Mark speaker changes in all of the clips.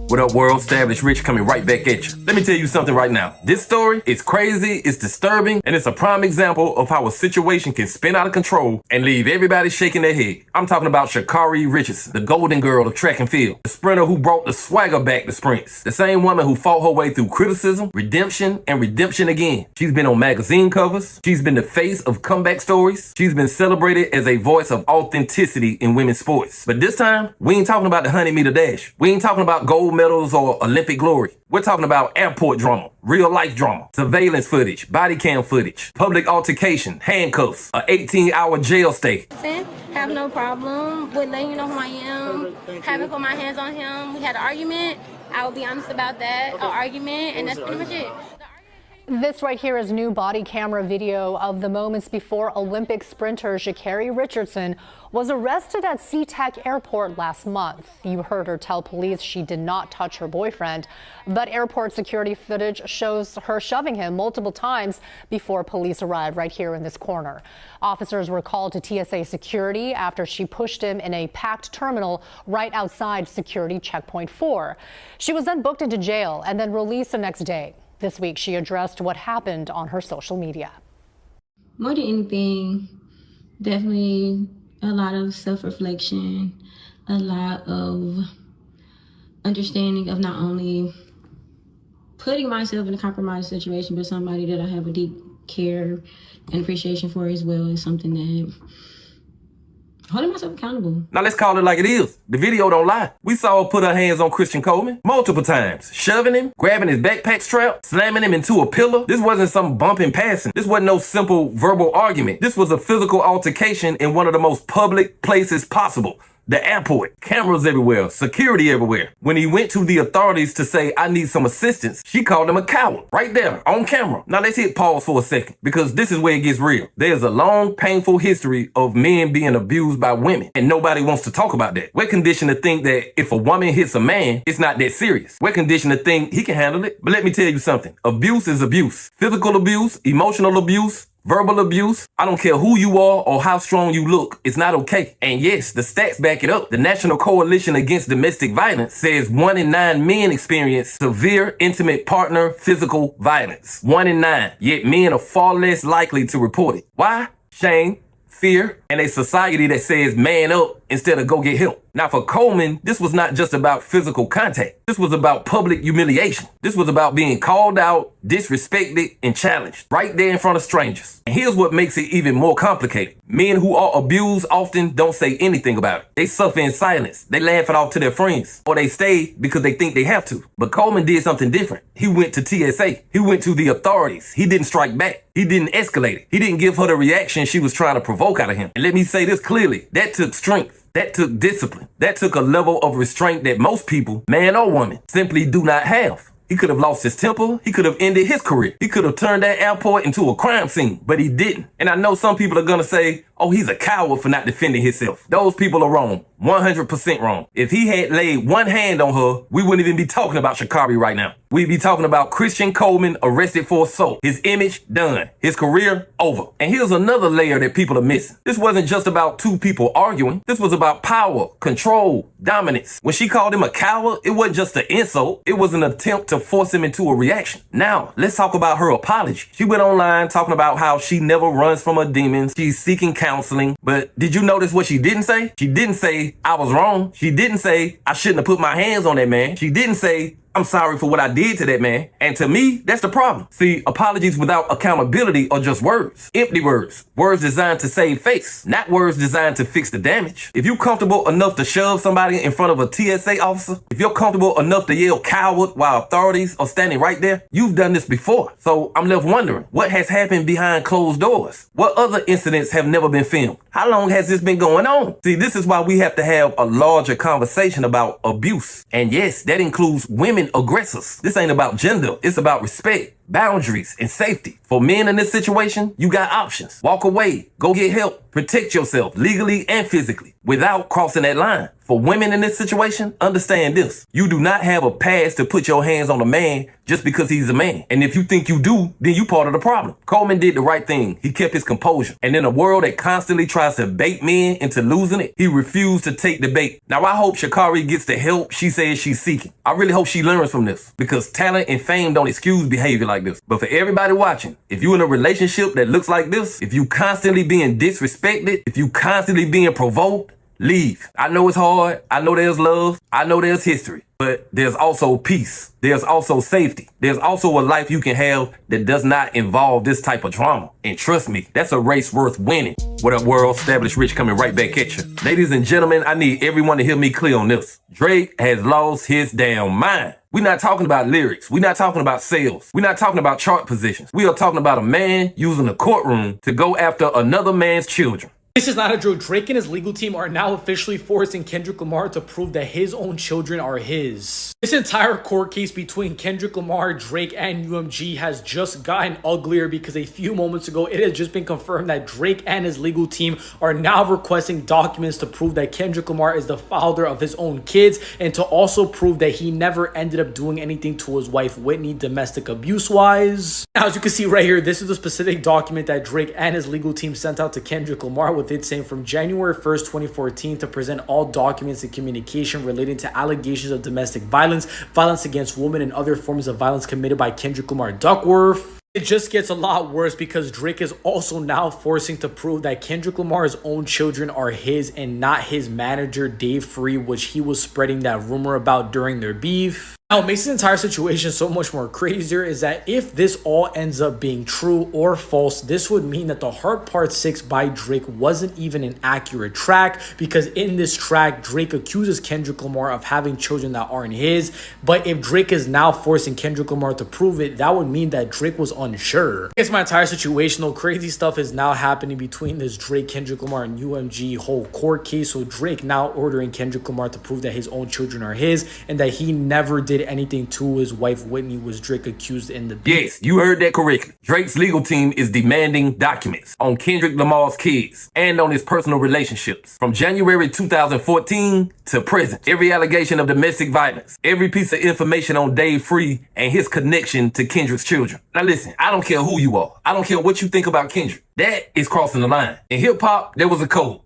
Speaker 1: What up, world? R.I.C.H coming right back at you. Let me tell you something right now. This story is crazy, it's disturbing, and it's a prime example of how a situation can spin out of control and leave everybody shaking their head. I'm talking about Sha'Carri Richardson, the golden girl of track and field, the sprinter who brought the swagger back to sprints, the same woman who fought her way through criticism, redemption, and redemption again. She's been on magazine covers, she's been the face of comeback stories, she's been celebrated as a voice of authenticity in women's sports. But this time, we ain't talking about the 100-meter dash. We ain't talking about gold medals or Olympic glory. We're talking about airport drama, real life drama, surveillance footage, body cam footage, public altercation, handcuffs, a 18-hour jail stay.
Speaker 2: Have no problem with letting you know who I am, having put my hands on him. We had an argument. I will be honest about that, an argument, and that's pretty much it.
Speaker 3: This right here is new body camera video of the moments before Olympic sprinter Sha'Carri Richardson was arrested at SeaTac Airport last month. You heard her tell police she did not touch her boyfriend, but airport security footage shows her shoving him multiple times before police arrived right here in this corner. Officers were called to TSA security after she pushed him in a packed terminal right outside security checkpoint 4. She was then booked into jail and then released the next day. This week, she addressed what happened on her social media.
Speaker 4: More than anything, definitely a lot of self-reflection, a lot of understanding of not only putting myself in a compromised situation, but somebody that I have a deep care and appreciation for as well is something that holding myself accountable.
Speaker 1: Now let's call it like it is. The video don't lie. We saw her put her hands on Christian Coleman multiple times, shoving him, grabbing his backpack strap, slamming him into a pillar. This wasn't some bumping passing. This wasn't no simple verbal argument. This was a physical altercation in one of the most public places possible. The airport, cameras everywhere, security everywhere. When he went to the authorities to say, I need some assistance, she called him a coward right there on camera. Now let's hit pause for a second because this is where it gets real. There's a long, painful history of men being abused by women and nobody wants to talk about that. We're conditioned to think that if a woman hits a man, it's not that serious. We're conditioned to think he can handle it. But let me tell you something. Abuse is abuse. Physical abuse, emotional abuse, verbal abuse, I don't care who you are or how strong you look, it's not okay. And yes, the stats back it up. The National Coalition Against Domestic Violence says 1 in 9 men experience severe intimate partner physical violence. 1 in 9. Yet men are far less likely to report it. Why? Shame, fear, and a society that says man up instead of go get help. Now for Coleman, this was not just about physical contact. This was about public humiliation. This was about being called out, disrespected, and challenged right there in front of strangers. And here's what makes it even more complicated. Men who are abused often don't say anything about it. They suffer in silence. They laugh it off to their friends, or they stay because they think they have to. But Coleman did something different. He went to TSA. He went to the authorities. He didn't strike back. He didn't escalate it. He didn't give her the reaction she was trying to provoke out of him. And let me say this clearly. That took strength. That took discipline. That took a level of restraint that most people, man or woman, simply do not have. He could have lost his temper. He could have ended his career. He could have turned that airport into a crime scene, but he didn't. And I know some people are going to say, oh, he's a coward for not defending himself. Those people are wrong. 100% wrong. If he had laid one hand on her, we wouldn't even be talking about Sha'Carri right now. We'd be talking about Christian Coleman arrested for assault. His image done. His career over. And here's another layer that people are missing. This wasn't just about two people arguing. This was about power, control, dominance. When she called him a coward, it wasn't just an insult. It was an attempt to force him into a reaction. Now, let's talk about her apology. She went online talking about how she never runs from her demons. She's seeking counseling. But did you notice what she didn't say? She didn't say, I was wrong. She didn't say, I shouldn't have put my hands on that man. She didn't say, I'm sorry for what I did to that man. And to me, that's the problem. See, apologies without accountability are just words. Empty words. Words designed to save face, not words designed to fix the damage. If you're comfortable enough to shove somebody in front of a TSA officer, if you're comfortable enough to yell coward while authorities are standing right there, you've done this before. So I'm left wondering, what has happened behind closed doors? What other incidents have never been filmed? How long has this been going on? See, this is why we have to have a larger conversation about abuse. And yes, that includes women aggressors. This ain't about gender. It's about respect. boundaries, and safety. For men in this situation, you got options. Walk away, go get help, protect yourself legally and physically without crossing that line. For women in this situation, understand this. You do not have a pass to put your hands on a man just because he's a man. And if you think you do, then you part of the problem. Coleman did the right thing. He kept his composure. And in a world that constantly tries to bait men into losing it, he refused to take the bait. Now, I hope Sha'Carri gets the help she says she's seeking. I really hope she learns from this, because talent and fame don't excuse behavior like this. But for everybody watching, if you're in a relationship that looks like this, if you constantly being disrespected, if you constantly being provoked, leave. I know it's hard. I know there's love. I know there's history. But there's also peace. There's also safety. There's also a life you can have that does not involve this type of drama. And trust me, that's a race worth winning. What up, world? Established Rich coming right back at you. Ladies and gentlemen, I need everyone to hear me clear on this. Drake has lost his damn mind. We're not talking about lyrics. We're not talking about sales. We're not talking about chart positions. We are talking about a man using a courtroom to go after another man's children.
Speaker 5: This is not a joke. Drake and his legal team are now officially forcing Kendrick Lamar to prove that his own children are his. This entire court case between Kendrick Lamar, Drake, and UMG has just gotten uglier, because a few moments ago, it has just been confirmed that Drake and his legal team are now requesting documents to prove that Kendrick Lamar is the father of his own kids, and to also prove that he never ended up doing anything to his wife Whitney domestic abuse-wise. Now, as you can see right here, this is the specific document that Drake and his legal team sent out to Kendrick Lamar, with it saying from January 1st, 2014 to present all documents and communication relating to allegations of domestic violence, violence against women, and other forms of violence committed by Kendrick Lamar Duckworth. It just gets a lot worse, because Drake is also now forcing to prove that Kendrick Lamar's own children are his and not his manager Dave Free, which he was spreading that rumor about during their beef. Now, what makes this entire situation so much more crazier is that if this all ends up being true or false, this would mean that the Heart Part 6 by Drake wasn't even an accurate track, because in this track, Drake accuses Kendrick Lamar of having children that aren't his. But if Drake is now forcing Kendrick Lamar to prove it, that would mean that Drake was unsure. It's my entire situation, though. Crazy stuff is now happening between this Drake, Kendrick Lamar, and UMG whole court case. So Drake now ordering Kendrick Lamar to prove that his own children are his, and that he never did anything to his wife Whitney, was Drake accused in the beef.
Speaker 1: Yes, you heard that correctly. Drake's legal team is demanding documents on Kendrick Lamar's kids and on his personal relationships from January 2014 to present. Every allegation of domestic violence, every piece of information on Dave Free and his connection to Kendrick's children. Now listen, I don't care who you are. I don't care what you think about Kendrick. That is crossing the line. In hip hop, there was a code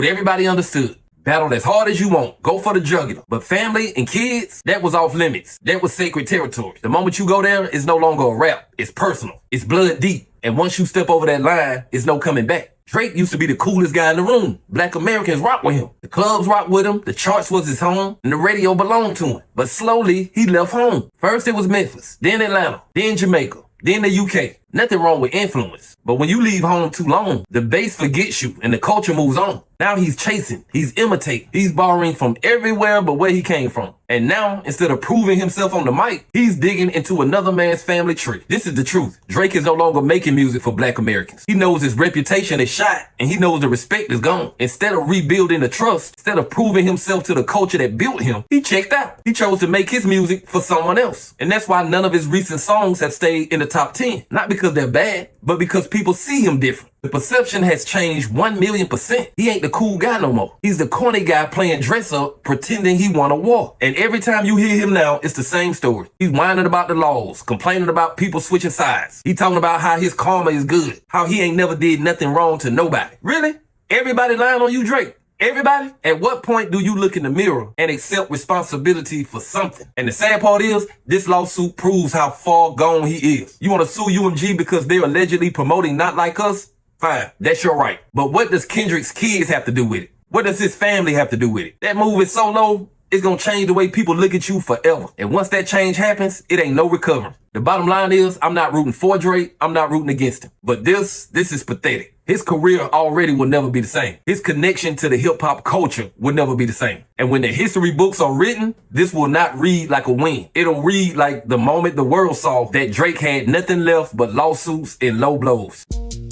Speaker 1: everybody understood. Battle as hard as you want. Go for the jugular. But family and kids, that was off limits. That was sacred territory. The moment you go there, it's no longer a rap. It's personal. It's blood deep. And once you step over that line, it's no coming back. Drake used to be the coolest guy in the room. Black Americans rock with him. The clubs rock with him. The charts was his home. And the radio belonged to him. But slowly, he left home. First it was Memphis. Then Atlanta. Then Jamaica. Then the UK. Nothing wrong with influence. But when you leave home too long, the base forgets you and the culture moves on. Now he's chasing, he's imitating, he's borrowing from everywhere but where he came from. And now, instead of proving himself on the mic, he's digging into another man's family tree. This is the truth. Drake is no longer making music for Black Americans. He knows his reputation is shot, and he knows the respect is gone. Instead of rebuilding the trust, instead of proving himself to the culture that built him, he checked out. He chose to make his music for someone else. And that's why none of his recent songs have stayed in the top 10. Not because they're bad, but because people see him different. The perception has changed 1,000,000%. He ain't the cool guy no more. He's the corny guy playing dress up, pretending he won a war. And every time you hear him now, it's the same story. He's whining about the laws, complaining about people switching sides. He talking about how his karma is good, how he ain't never did nothing wrong to nobody. Really? Everybody lying on you, Drake? Everybody? At what point do you look in the mirror and accept responsibility for something? And the sad part is, this lawsuit proves how far gone he is. You want to sue UMG because they're allegedly promoting Not Like Us? Fine, that's your right. But what does Kendrick's kids have to do with it? What does his family have to do with it? That move is so low, it's gonna change the way people look at you forever. And once that change happens, it ain't no recovering. The bottom line is, I'm not rooting for Drake, I'm not rooting against him. But this is pathetic. His career already will never be the same. His connection to the hip-hop culture will never be the same. And when the history books are written, this will not read like a win. It'll read like the moment the world saw that Drake had nothing left but lawsuits and low blows.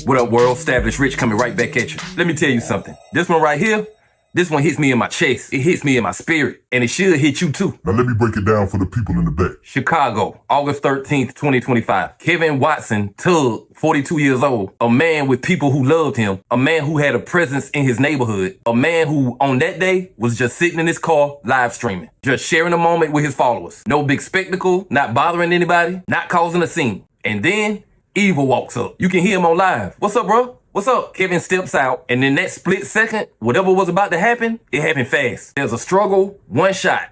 Speaker 1: What up, world? Established Rich coming right back at you. Let me tell you something. This one right here, This one hits me in my chest. It hits me in my spirit. And it should hit you too.
Speaker 6: Now let me break it down for the people in the back.
Speaker 1: Chicago, August 13th, 2025. Kevin Watson, Tug, 42 years old. A man with people who loved him. A man who had a presence in his neighborhood. A man who, on that day, was just sitting in his car, live streaming. Just sharing a moment with his followers. No big spectacle, not bothering anybody, not causing a scene. And then, Evil walks up. You can hear him on live. What's up, bro? What's up? Kevin steps out, and in that split second, whatever was about to happen, it happened fast. There's a struggle, one shot,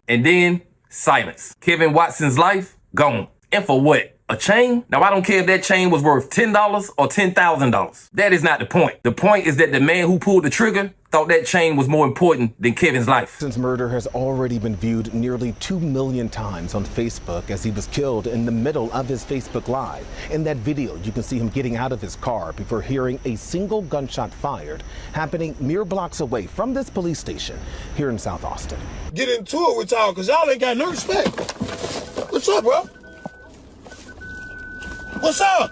Speaker 1: and then silence. Kevin Watson's life, gone. And for what? A chain? Now, I don't care if that chain was worth $10 or $10,000. That is not the point. The point is that the man who pulled the trigger thought that chain was more important than Kevin's life.
Speaker 7: Watson's murder has already been viewed nearly 2 million times on Facebook as he was killed in the middle of his Facebook Live. In that video, you can see him getting out of his car before hearing a single gunshot fired, happening mere blocks away from this police station here in South Austin.
Speaker 8: Get into it with y'all, because y'all ain't got no respect. What's up, bro? What's up?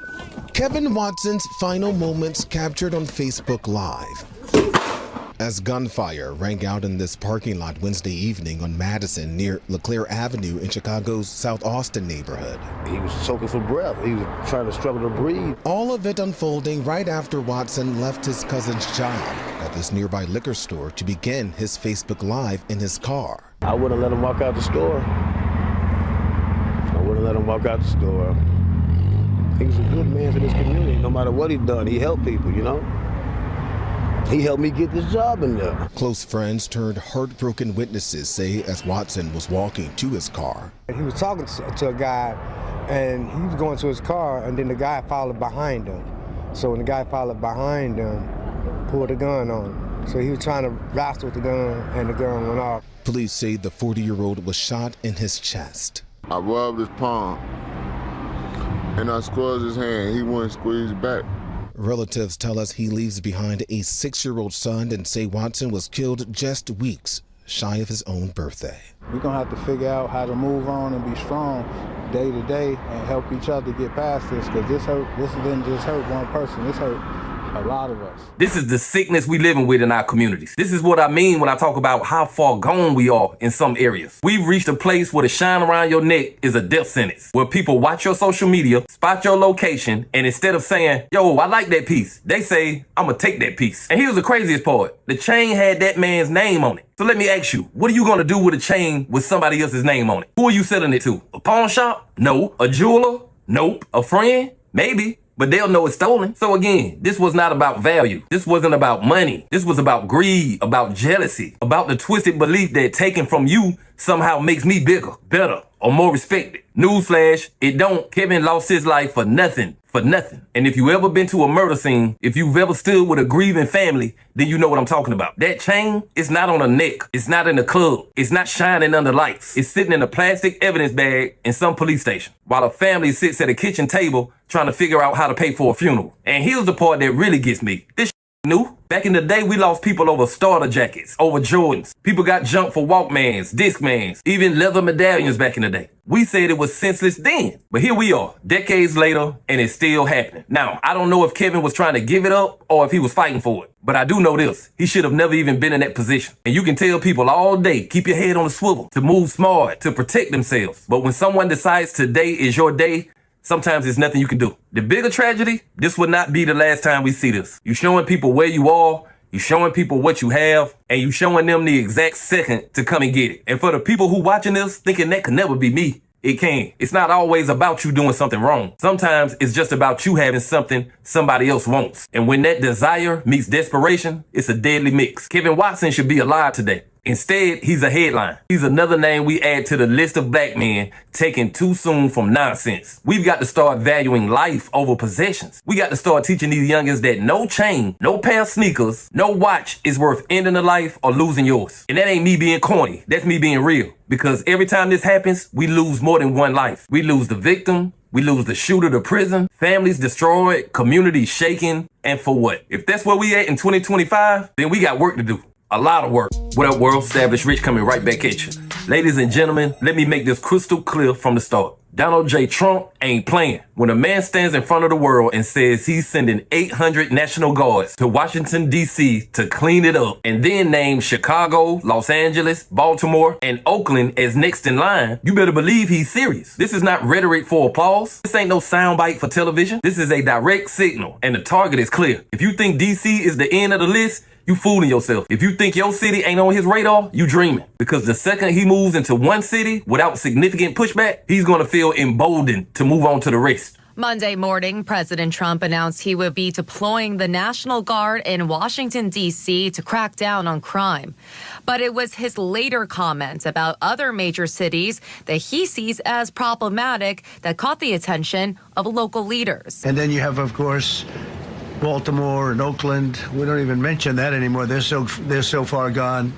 Speaker 7: Kevin Watson's final moments captured on Facebook Live as gunfire rang out in this parking lot Wednesday evening on Madison near LeClaire Avenue in Chicago's South Austin neighborhood.
Speaker 8: He was choking for breath. He was trying to struggle to breathe.
Speaker 7: All of it unfolding right after Watson left his cousin's job at this nearby liquor store to begin his Facebook Live in his car.
Speaker 8: I wouldn't let him walk out the store. He was a good man for this community. No matter what he done, he helped people, you know? He helped me get this job in there.
Speaker 7: Close friends turned heartbroken witnesses say as Watson was walking to his car.
Speaker 9: He was talking to a guy, and he was going to his car, and then the guy followed behind him. So when the guy followed behind him, pulled a gun on him. So he was trying to wrestle with the gun, and the gun went off.
Speaker 7: Police say the 40-year-old was shot in his chest.
Speaker 6: I rubbed his palm and I squeezed his hand. He wouldn't squeeze back.
Speaker 7: Relatives tell us he leaves behind a 6-year-old son and say Watson was killed just weeks shy of his own birthday.
Speaker 10: We're going to have to figure out how to move on and be strong day to day and help each other get past this, because this didn't just hurt one person, this hurt a lot of us.
Speaker 1: This is the sickness we living with in our communities. This is what I mean when I talk about how far gone we are in some areas. We've reached a place where the shine around your neck is a death sentence, where people watch your social media, spot your location, and instead of saying, yo, I like that piece, they say, I'm gonna take that piece. And here's the craziest part. The chain had that man's name on it. So let me ask you, what are you gonna do with a chain with somebody else's name on it? Who are you selling it to? A pawn shop? No. A jeweler? Nope. A friend? Maybe. But they'll know it's stolen. So again, this was not about value. This wasn't about money. This was about greed, about jealousy, about the twisted belief that taking from you somehow makes me bigger, better, or more respected. Newsflash, it don't. Kevin lost his life for nothing. And if you ever been to a murder scene, if you've ever stood with a grieving family, then you know what I'm talking about. That chain is not on a neck. It's not in a club. It's not shining under lights. It's sitting in a plastic evidence bag in some police station while a family sits at a kitchen table trying to figure out how to pay for a funeral. And here's the part that really gets me. This new. Back in the day, we lost people over starter jackets, over Jordans. People got jumped for Walkmans, Discmans, even leather medallions back in the day. We said it was senseless then, but here we are, decades later, and it's still happening. Now, I don't know if Kevin was trying to give it up or if he was fighting for it, but I do know this. He should have never even been in that position. And you can tell people all day, keep your head on the swivel, to move smart, to protect themselves. But when someone decides today is your day, sometimes there's nothing you can do. The bigger tragedy, this would not be the last time we see this. You showing people where you are, you showing people what you have, and you showing them the exact second to come and get it. And for the people who watching this thinking that could never be me, it can. It's not always about you doing something wrong. Sometimes it's just about you having something somebody else wants. And when that desire meets desperation, it's a deadly mix. Kevin Watson should be alive today. Instead, he's a headline. He's another name we add to the list of black men taken too soon from nonsense. We've got to start valuing life over possessions. We got to start teaching these youngins that no chain, no pair of sneakers, no watch is worth ending a life or losing yours. And that ain't me being corny. That's me being real. Because every time this happens, we lose more than one life. We lose the victim. We lose the shooter to prison, families destroyed, communities shaken, and for what? If that's where we at in 2025, then we got work to do. A lot of work. What up, world? R.I.C.H coming right back at you. Ladies and gentlemen, let me make this crystal clear from the start. Donald J. Trump ain't playing. When a man stands in front of the world and says he's sending 800 National Guards to Washington, D.C. to clean it up, and then name Chicago, Los Angeles, Baltimore, and Oakland as next in line, you better believe he's serious. This is not rhetoric for applause. This ain't no soundbite for television. This is a direct signal, and the target is clear. If you think D.C. is the end of the list, you fooling yourself. If you think your city ain't on his radar, you dreaming. Because the second he moves into one city without significant pushback, he's gonna feel emboldened to move on to the rest.
Speaker 11: Monday morning, President Trump announced he would be deploying the National Guard in Washington, D.C. to crack down on crime. But it was his later comments about other major cities that he sees as problematic that caught the attention of local leaders.
Speaker 12: And then you have, of course, Baltimore and Oakland. We don't even mention that anymore. They're so far gone.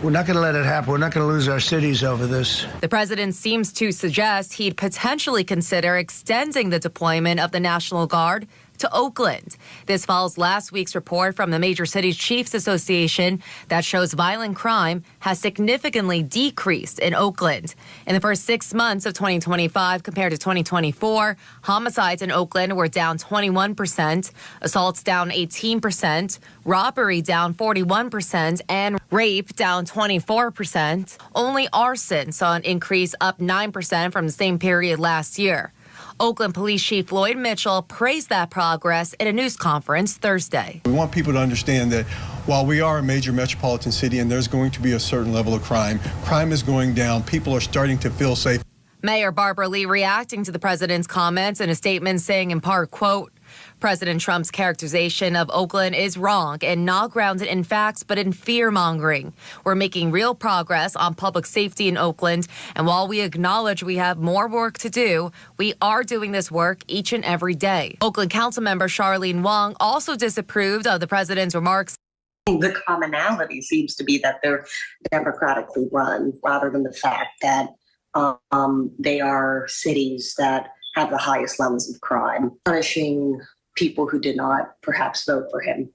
Speaker 12: We're not going to let it happen. We're not going to lose our cities over this.
Speaker 11: The president seems to suggest he'd potentially consider extending the deployment of the National Guard to Oakland. This follows last week's report from the Major Cities Chiefs Association that shows violent crime has significantly decreased in Oakland. In the first 6 months of 2025 compared to 2024, homicides in Oakland were down 21%, assaults down 18%, robbery down 41%, and rape down 24%. Only arson saw an increase up 9% from the same period last year. Oakland Police Chief Lloyd Mitchell praised that progress in a news conference Thursday.
Speaker 13: We want people to understand that while we are a major metropolitan city and there's going to be a certain level of crime, crime is going down. People are starting to feel safe.
Speaker 11: Mayor Barbara Lee reacting to the president's comments in a statement saying in part, quote, President Trump's characterization of Oakland is wrong and not grounded in facts, but in fear-mongering. We're making real progress on public safety in Oakland, and while we acknowledge we have more work to do, we are doing this work each and every day. Oakland Councilmember Charlene Wong also disapproved of the president's remarks.
Speaker 14: The commonality seems to be that they're democratically run, rather than the fact that they are cities that have the highest levels of crime, punishing people who did not perhaps vote for him.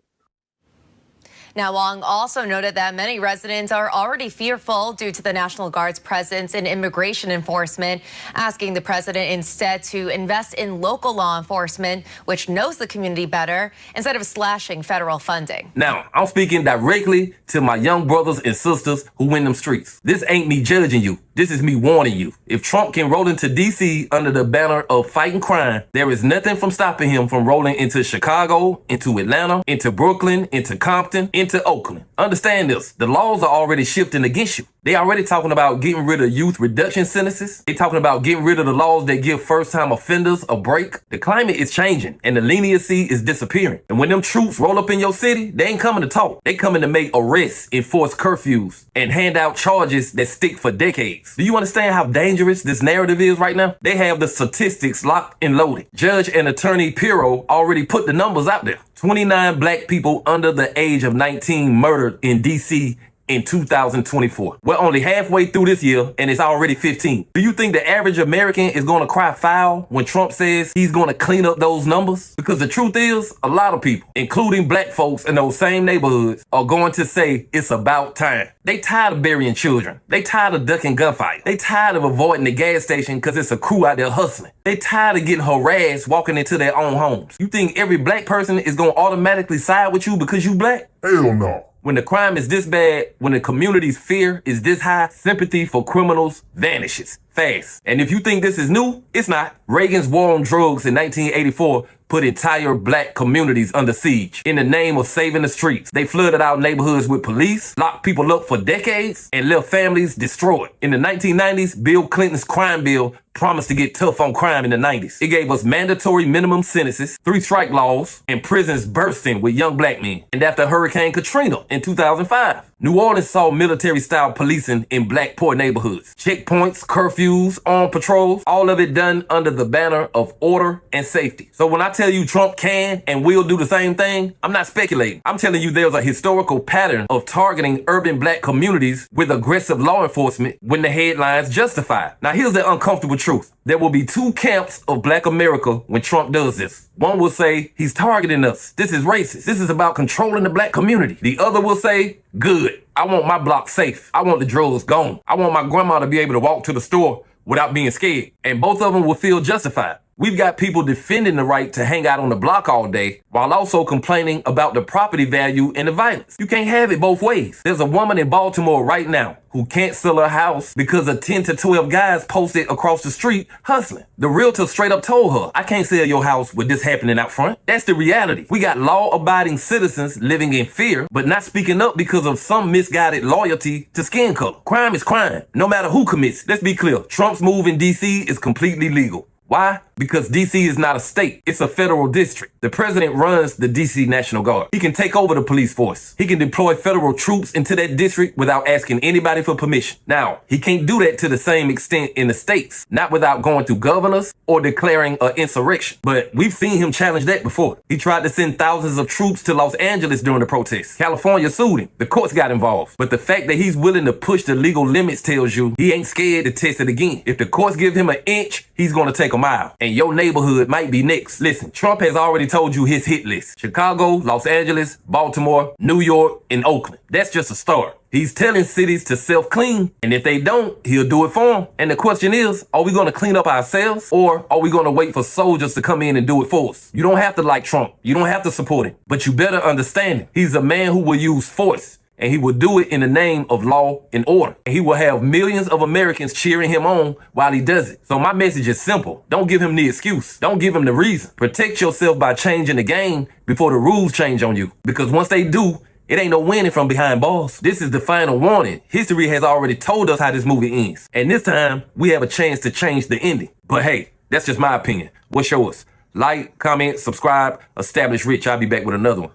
Speaker 11: Now, Wong also noted that many residents are already fearful due to the National Guard's presence in immigration enforcement, asking the president instead to invest in local law enforcement, which knows the community better, instead of slashing federal funding.
Speaker 1: Now, I'm speaking directly to my young brothers and sisters who in them streets. This ain't me judging you. This is me warning you. If Trump can roll into D.C. under the banner of fighting crime, there is nothing from stopping him from rolling into Chicago, into Atlanta, into Brooklyn, into Compton, into Oakland. Understand this. The laws are already shifting against you. They already talking about getting rid of youth reduction sentences. They talking about getting rid of the laws that give first-time offenders a break. The climate is changing and the leniency is disappearing. And when them troops roll up in your city, they ain't coming to talk. They coming to make arrests, enforce curfews, and hand out charges that stick for decades. Do you understand how dangerous this narrative is right now? They have the statistics locked and loaded. Judge and Attorney Pirro already put the numbers out there. 29 black people under the age of 19 murdered in D.C. in 2024. We're only halfway through this year and it's already 15. Do you think the average American is going to cry foul when Trump says he's going to clean up those numbers? Because the truth is, a lot of people, including black folks in those same neighborhoods, are going to say it's about time. They tired of burying children. They tired of ducking gunfights. They tired of avoiding the gas station because it's a crew out there hustling. They tired of getting harassed walking into their own homes. You think every black person is going to automatically side with you because you black? Hell no. When the crime is this bad, when the community's fear is this high, sympathy for criminals vanishes fast. And if you think this is new, it's not. Reagan's war on drugs in 1984 put entire black communities under siege in the name of saving the streets. They flooded our neighborhoods with police, locked people up for decades, and left families destroyed. In the 1990s, Bill Clinton's crime bill promised to get tough on crime in the 90s. It gave us mandatory minimum sentences, 3-strike laws, and prisons bursting with young black men. And after Hurricane Katrina in 2005, New Orleans saw military-style policing in black poor neighborhoods. Checkpoints, curfews, armed patrols, all of it done under the banner of order and safety. So when I tell you Trump can and will do the same thing, I'm not speculating. I'm telling you there's a historical pattern of targeting urban black communities with aggressive law enforcement when the headlines justify it. Now here's the uncomfortable truth. There will be two camps of black America when Trump does this. One will say he's targeting us. This is racist. This is about controlling the black community. The other will say, good. I want my block safe. I want the drugs gone. I want my grandma to be able to walk to the store without being scared. And both of them will feel justified. We've got people defending the right to hang out on the block all day while also complaining about the property value and the violence. You can't have it both ways. There's a woman in Baltimore right now who can't sell her house because of 10 to 12 guys posted across the street hustling. The realtor straight up told her, I can't sell your house with this happening out front. That's the reality. We got law-abiding citizens living in fear, but not speaking up because of some misguided loyalty to skin color. Crime is crime, no matter who commits it. Let's be clear. Trump's move in D.C. is completely legal. Why? Because D.C. is not a state. It's a federal district. The president runs the D.C. National Guard. He can take over the police force. He can deploy federal troops into that district without asking anybody for permission. Now, he can't do that to the same extent in the states, not without going through governors or declaring an insurrection. But we've seen him challenge that before. He tried to send thousands of troops to Los Angeles during the protests. California sued him. The courts got involved. But the fact that he's willing to push the legal limits tells you he ain't scared to test it again. If the courts give him an inch, he's going to take a mile. And your neighborhood might be next. Listen, Trump has already told you his hit list. Chicago, Los Angeles, Baltimore, New York, and Oakland. That's just a start. He's telling cities to self-clean, and if they don't, he'll do it for them. And the question is, are we going to clean up ourselves, or are we going to wait for soldiers to come in and do it for us? You don't have to like Trump. You don't have to support him, but you better understand him. He's a man who will use force, and he will do it in the name of law and order. And he will have millions of Americans cheering him on while he does it. So my message is simple. Don't give him the excuse. Don't give him the reason. Protect yourself by changing the game before the rules change on you. Because once they do, it ain't no winning from behind bars. This is the final warning. History has already told us how this movie ends. And this time, we have a chance to change the ending. But hey, that's just my opinion. What's yours? Like, comment, subscribe, establish rich. I'll be back with another one.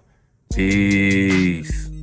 Speaker 1: Peace.